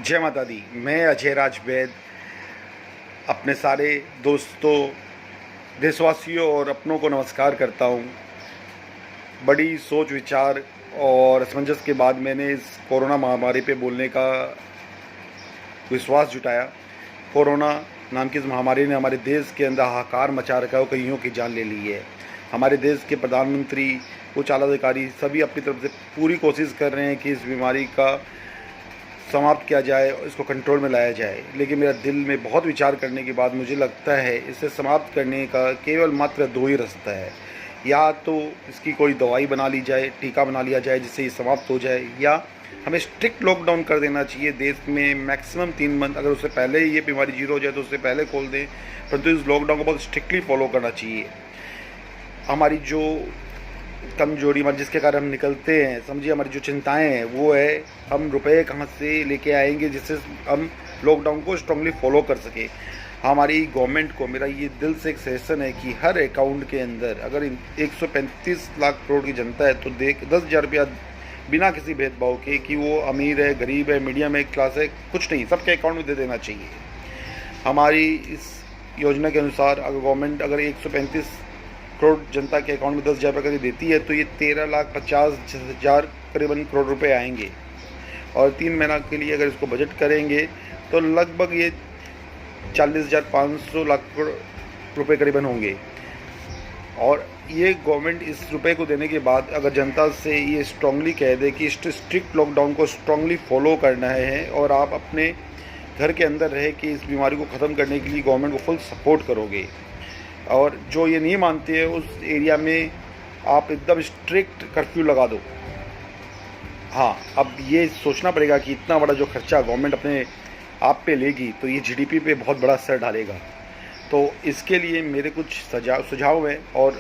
जय माता दी। मैं अजय राज वैद अपने सारे दोस्तों, देशवासियों और अपनों को नमस्कार करता हूँ। बड़ी सोच विचार और असमंजस के बाद मैंने इस कोरोना महामारी पे बोलने का विश्वास जुटाया। कोरोना नाम की इस महामारी ने हमारे देश के अंदर हाहाकार मचा रखा है और कईयों की जान ले ली है। हमारे देश के प्रधानमंत्री, उच्च आला अधिकारी सभी अपनी तरफ से पूरी कोशिश कर रहे हैं कि इस बीमारी का समाप्त किया जाए और इसको कंट्रोल में लाया जाए। लेकिन मेरा दिल में बहुत विचार करने के बाद मुझे लगता है इसे समाप्त करने का केवल मात्र दो ही रास्ता है। या तो इसकी कोई दवाई बना ली जाए, टीका बना लिया जाए जिससे ये समाप्त हो जाए, या हमें स्ट्रिक्ट लॉकडाउन कर देना चाहिए देश में मैक्सिमम 3 मंथ। अगर उससे पहले ये बीमारी जीरो हो जाए तो उससे पहले खोल दें, परंतु इस लॉकडाउन को बहुत स्ट्रिक्टली फॉलो करना चाहिए। हमारी जो कमजोरी, मतलब जिसके कारण हम निकलते हैं, समझिए हमारी जो चिंताएं हैं वो है हम रुपए कहाँ से लेके आएंगे जिससे हम लॉकडाउन को स्ट्रांगली फॉलो कर सके। हमारी गवर्नमेंट को मेरा ये दिल से एक सजेशन है कि हर अकाउंट के अंदर अगर 135 लाख करोड़ की जनता है तो 10,000 रुपया बिना किसी भेदभाव के, कि वो अमीर है, गरीब है, मीडियम है, क्लास है, कुछ नहीं, सबके अकाउंट में दे देना चाहिए। हमारी इस योजना के अनुसार अगर गवर्नमेंट अगर 135 करोड़ जनता के अकाउंट में 10,000 रुपये करीब देती है तो ये 13,50,000 करीबन करोड़ रुपए आएंगे। और 3 महीना के लिए अगर इसको बजट करेंगे तो लगभग ये 40,500 लाख रुपए करीबन होंगे। और ये गवर्नमेंट इस रुपए को देने के बाद अगर जनता से ये स्ट्रांगली कह दे कि स्ट्रिक्ट लॉकडाउन को स्ट्रांगली फॉलो करना है और आप अपने घर के अंदर रह के इस बीमारी को ख़त्म करने के लिए गवर्नमेंट को फुल सपोर्ट करोगे, और जो ये नहीं मानते हैं उस एरिया में आप एकदम स्ट्रिक्ट कर्फ्यू लगा दो। हाँ, अब ये सोचना पड़ेगा कि इतना बड़ा जो खर्चा गवर्नमेंट अपने आप पे लेगी तो ये जीडीपी पे बहुत बड़ा असर डालेगा। तो इसके लिए मेरे कुछ सुझाव हैं, और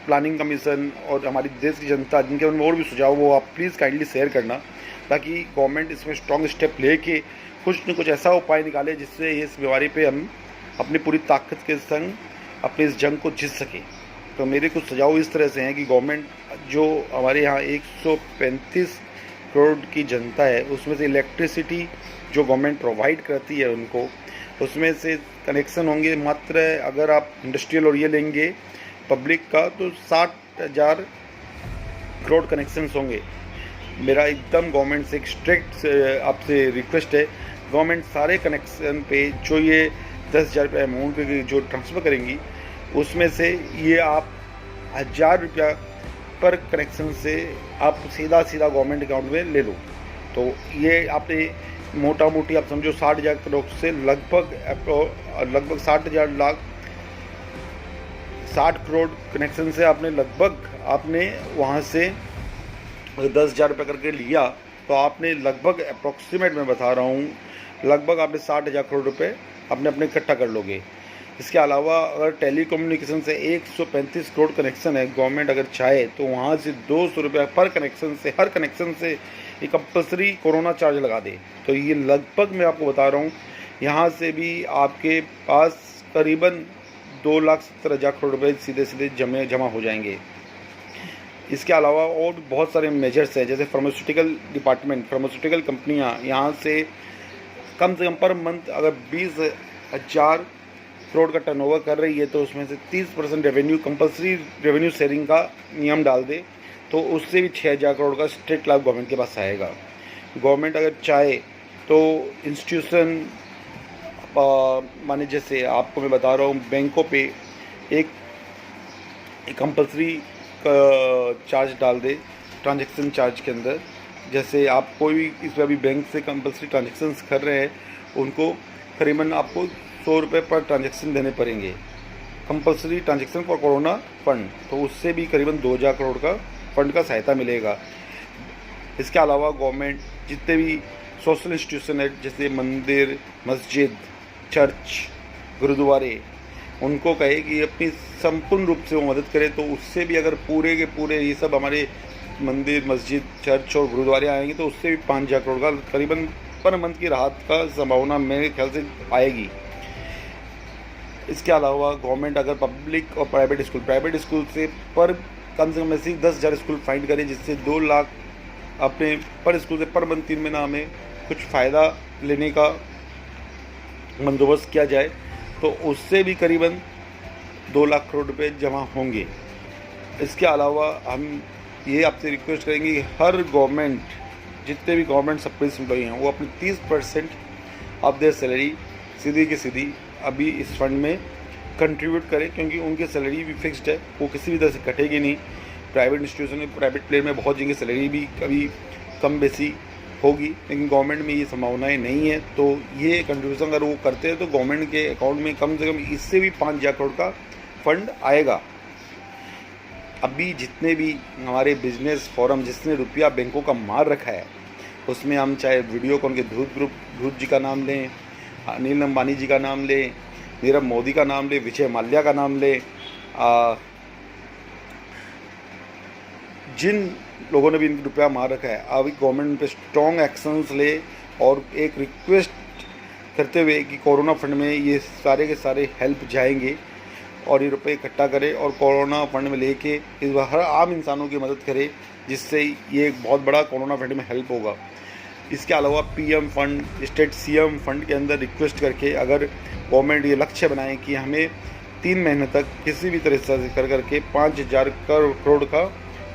प्लानिंग कमीशन और हमारी देश की जनता जिनके मन में और भी सुझाव वो आप प्लीज़ काइंडली शेयर करना, ताकि गवर्नमेंट इसमें स्ट्रॉन्ग स्टेप लेके कुछ न कुछ ऐसा उपाय निकाले जिससे इस बीमारी पे हम अपनी पूरी ताकत के संग अपनी इस जंग को जीत सके। तो मेरे कुछ सुझाव इस तरह से हैं कि गवर्नमेंट जो हमारे यहाँ 135 करोड़ की जनता है उसमें से इलेक्ट्रिसिटी जो गवर्नमेंट प्रोवाइड करती है उनको, उसमें से कनेक्शन होंगे मात्र, अगर आप इंडस्ट्रियल और ये लेंगे पब्लिक का तो 60,000 करोड़ कनेक्शंस होंगे। मेरा एकदम गवर्नमेंट से एक स्ट्रिक्ट आपसे रिक्वेस्ट है, गवर्नमेंट सारे कनेक्शन पे जो ये 10,000 रुपये अमाउंट पे जो ट्रांसफ़र करेंगी उसमें से ये आप 1,000 रुपया पर कनेक्शन से आप सीधा गवर्नमेंट अकाउंट में ले लो। तो ये आपने मोटा मोटी आप समझो 60,000 करोड़ से लगभग 60 करोड़ कनेक्शन से आपने वहाँ से 10,000 रुपये करके लिया तो आपने लगभग अप्रॉक्सीमेट मैं बता रहा हूँ, लगभग आपने 60,000 करोड़ रुपये अपने इकट्ठा कर लोगे। इसके अलावा अगर टेलीकम्युनिकेशन से 135 करोड़ कनेक्शन है, गवर्नमेंट अगर चाहे तो वहाँ से 200 रुपये पर कनेक्शन से, हर कनेक्शन से ये कंपल्सरी कोरोना चार्ज लगा दे। तो ये लगभग मैं आपको बता रहा हूँ यहाँ से भी आपके पास करीबन 2,70,000 करोड़ रुपये सीधे जमा हो जाएंगे। इसके अलावा और बहुत सारे मेजर्स हैं, जैसे फार्मास्यूटिकल डिपार्टमेंट, फार्मास्यूटिकल कंपनियाँ यहाँ से कम पर मंथ अगर 20,000 करोड़ का टर्नओवर कर रही है तो उसमें से 30% रेवेन्यू, कंपल्सरी रेवेन्यू शेयरिंग का नियम डाल दे तो उससे भी 6,000 करोड़ का स्ट्रेट लाभ गवर्नमेंट के पास आएगा। गवर्नमेंट अगर चाहे तो इंस्टीट्यूशन माने, जैसे आपको मैं बता रहा हूँ, बैंकों पे एक कंपल्सरी चार्ज डाल दे ट्रांजैक्शन चार्ज के अंदर। जैसे आप कोई भी इसमें अभी बैंक से कंपल्सरी ट्रांजैक्शंस कर रहे हैं उनको करीबन आपको 100 रुपये पर ट्रांजैक्शन देने पड़ेंगे, compulsory transaction for corona fund, तो उससे भी करीबन 2,000 करोड़ का फंड का सहायता मिलेगा। इसके अलावा गवर्नमेंट जितने भी सोशल इंस्टीट्यूशन है, जैसे मंदिर, मस्जिद, चर्च, गुरुद्वारे, उनको कहे कि अपनी संपूर्ण रूप से वो मदद करे, तो उससे भी अगर पूरे के पूरे ये सब हमारे मंदिर, मस्जिद, चर्च और गुरुद्वारे आएंगे तो उससे भी 5,000 करोड़ का करीबन पर मंथ की राहत का संभावना मेरे ख्याल से आएगी। इसके अलावा गवर्नमेंट अगर पब्लिक और प्राइवेट स्कूल से पर कम से कम ऐसे 10,000 स्कूल फाइंड करे जिससे 2 लाख अपने पर स्कूल से पर मंथ 3 महीना हमें कुछ फ़ायदा लेने का बंदोबस्त किया जाए तो उससे भी करीबन 2 लाख करोड़ रुपए जमा होंगे। इसके अलावा हम ये आपसे रिक्वेस्ट करेंगे कि हर गवर्नमेंट, जितने भी गवर्नमेंट सर्विस एम्प्लॉई हैं, वो अपनी 30% ऑफ देयर सैलरी सीधी की सीधी अभी इस फंड में कंट्रीब्यूट करें, क्योंकि उनकी सैलरी भी फिक्स्ड है, वो किसी भी तरह से कटेगी नहीं। प्राइवेट इंस्टीट्यूशन में, प्राइवेट प्लेयर में बहुत जगह सैलरी भी कभी कम बेसी होगी, लेकिन गवर्नमेंट में ये संभावनाएं नहीं है। तो ये कंट्रीब्यूशन अगर वो करते हैं तो गवर्नमेंट के अकाउंट में कम से कम इससे भी 5,000 करोड़ का फंड आएगा। अभी जितने भी हमारे बिजनेस फोरम जिसने रुपया बैंकों का मार रखा है, उसमें हम चाहे वीडियोकॉन के धूत जी का नाम लें, अनिल अंबानी जी का नाम लें, नीरव मोदी का नाम लें, विजय माल्या का नाम लें, जिन लोगों ने भी रुपया मार रखा है, अभी गवर्नमेंट पे स्ट्रॉन्ग एक्शंस ले और एक रिक्वेस्ट करते हुए कि कोरोना फंड में ये सारे के सारे हेल्प जाएंगे और ये रुपये इकट्ठा करें और कोरोना फंड में लेके इस बार हर आम इंसानों की मदद करें, जिससे ये एक बहुत बड़ा कोरोना फंड में हेल्प होगा। इसके अलावा PM fund, state CM fund के अंदर रिक्वेस्ट करके अगर गवर्नमेंट ये लक्ष्य बनाए कि हमें 3 महीने तक किसी भी तरह से करके 5,000 करोड़ का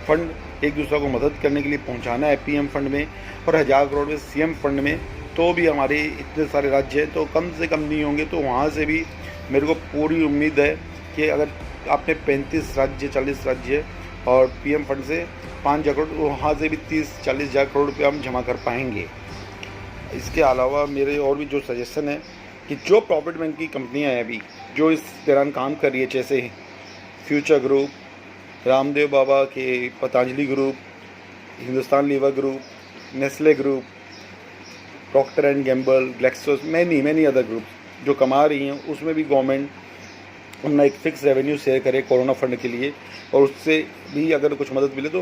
फंड एक दूसरे को मदद करने के लिए पहुंचाना है पीएम फंड में और 1,000 करोड़ में सीएम फंड में, तो भी हमारे इतने सारे राज्य हैं तो कम से कम नहीं होंगे। तो वहाँ से भी मेरे को पूरी उम्मीद है कि अगर आपने 35 राज्य 40 राज्य और पीएम फंड से 5,000 करोड़, वहाँ से भी 30-40 हज़ार करोड़ रुपये हम जमा कर पाएंगे। इसके अलावा मेरे और भी जो सजेशन है कि जो प्रॉफिट बैंक की कंपनियाँ हैं अभी जो इस दौरान काम कर रही है, जैसे फ्यूचर ग्रुप, रामदेव बाबा के Patanjali group, Hindustan Lever group, Nestle group, Procter and Gamble, Glaxo, many other group जो कमा रही हैं, उसमें भी गवर्नमेंट अपना एक फिक्स रेवेन्यू शेयर करे कोरोना फंड के लिए और उससे भी अगर कुछ मदद मिले तो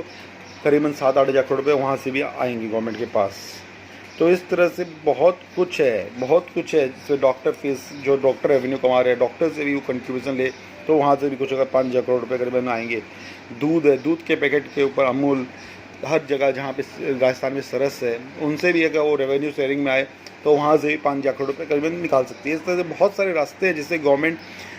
करीबन 7-8 हज़ार करोड़ रुपये वहाँ से भी आएंगे गवर्नमेंट के पास। तो इस तरह से बहुत कुछ है। जैसे डॉक्टर फीस, जो डॉक्टर रेवेन्यू कमा रहे हैं, डॉक्टर से भी वो कंट्रीब्यूशन ले तो वहाँ से भी कुछ अगर 5,000 करोड़ रुपये करीबन आएंगे। दूध है, दूध के पैकेट के ऊपर अमूल, हर जगह जहाँ पे राजस्थान में सरस है, उनसे भी अगर वो रेवेन्यू शेयरिंग में आए तो वहाँ से भी 5,000 करोड़ रुपये करीबन निकाल सकती है। इस तरह से बहुत सारे रास्ते हैं जिससे गवर्नमेंट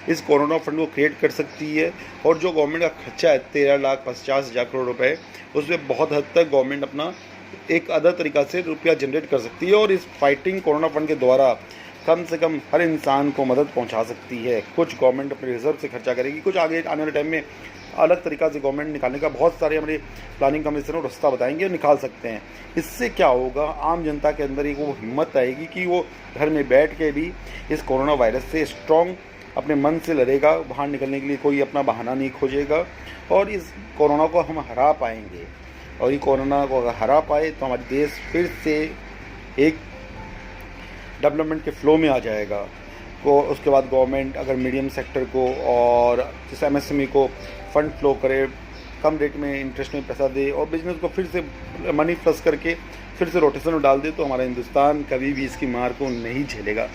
इस कोरोना फंड को क्रिएट कर सकती है और जो गवर्नमेंट का खर्चा है 13,50,000 करोड़ रुपये, उसमें बहुत हद तक गवर्नमेंट अपना एक अदर तरीक़ा से रुपया जनरेट कर सकती है और इस फाइटिंग कोरोना फंड के द्वारा कम से कम हर इंसान को मदद पहुंचा सकती है। कुछ गवर्नमेंट अपने रिजर्व से खर्चा करेगी, कुछ आगे आने वाले टाइम में अलग तरीक़ा से गवर्नमेंट निकालने का बहुत सारे हमारे प्लानिंग कमीशन और रास्ता बताएंगे और निकाल सकते हैं। इससे क्या होगा, आम जनता के अंदर एक वो हिम्मत आएगी कि वो घर में बैठ के भी इस कोरोना वायरस से स्ट्रॉन्ग अपने मन से लड़ेगा, बाहर निकलने के लिए कोई अपना बहाना नहीं खोजेगा और इस कोरोना को हम हरा पाएंगे। और ये कोरोना को अगर हरा पाए तो हमारा देश फिर से एक डेवलपमेंट के फ्लो में आ जाएगा। को उसके बाद गवर्नमेंट अगर मीडियम सेक्टर को और जैसे एमएसएमई को फंड फ्लो करे, कम रेट में इंटरेस्ट में पैसा दे और बिजनेस को फिर से मनी फ्लश करके फिर से रोटेशन में डाल दे तो हमारा हिंदुस्तान कभी भी इसकी मार को नहीं झेलेगा।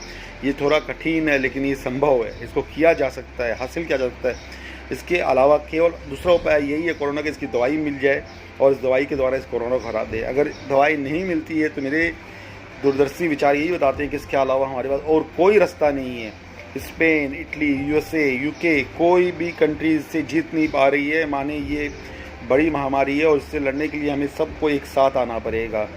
ये थोड़ा कठिन है लेकिन ये संभव है, इसको किया जा सकता है, हासिल किया जा सकता है। इसके अलावा केवल दूसरा उपाय यही है कोरोना की, इसकी दवाई मिल जाए और इस दवाई के द्वारा इस कोरोना को हरा दे। अगर दवाई नहीं मिलती है तो मेरे दूरदर्शी विचार यही बताते हैं कि इसके अलावा हमारे पास और कोई रास्ता नहीं है। स्पेन, इटली, यूएसए, यूके, कोई भी कंट्री इससे जीत नहीं पा रही है। माने ये बड़ी महामारी है और इससे लड़ने के लिए हमें सबको एक साथ आना पड़ेगा।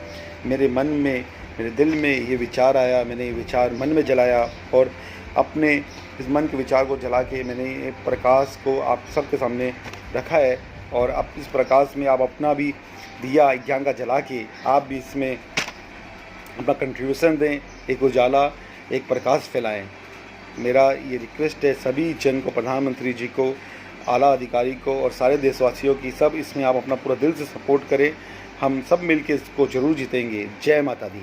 मेरे मन में, मेरे दिल में ये विचार आया, मैंने ये विचार मन में जलाया और अपने इस मन के विचार को जला के मैंने एक प्रकाश को आप सबके सामने रखा है और अब इस प्रकाश में आप अपना भी दिया ज्ञान का जला के आप भी इसमें अपना कंट्रीब्यूशन दें, एक उजाला, एक प्रकाश फैलाएं। मेरा ये रिक्वेस्ट है सभी जन को, प्रधानमंत्री जी को, आला अधिकारी को और सारे देशवासियों की, सब इसमें आप अपना पूरा दिल से सपोर्ट करें। हम सब मिलकर इसको ज़रूर जीतेंगे। जय माता दी।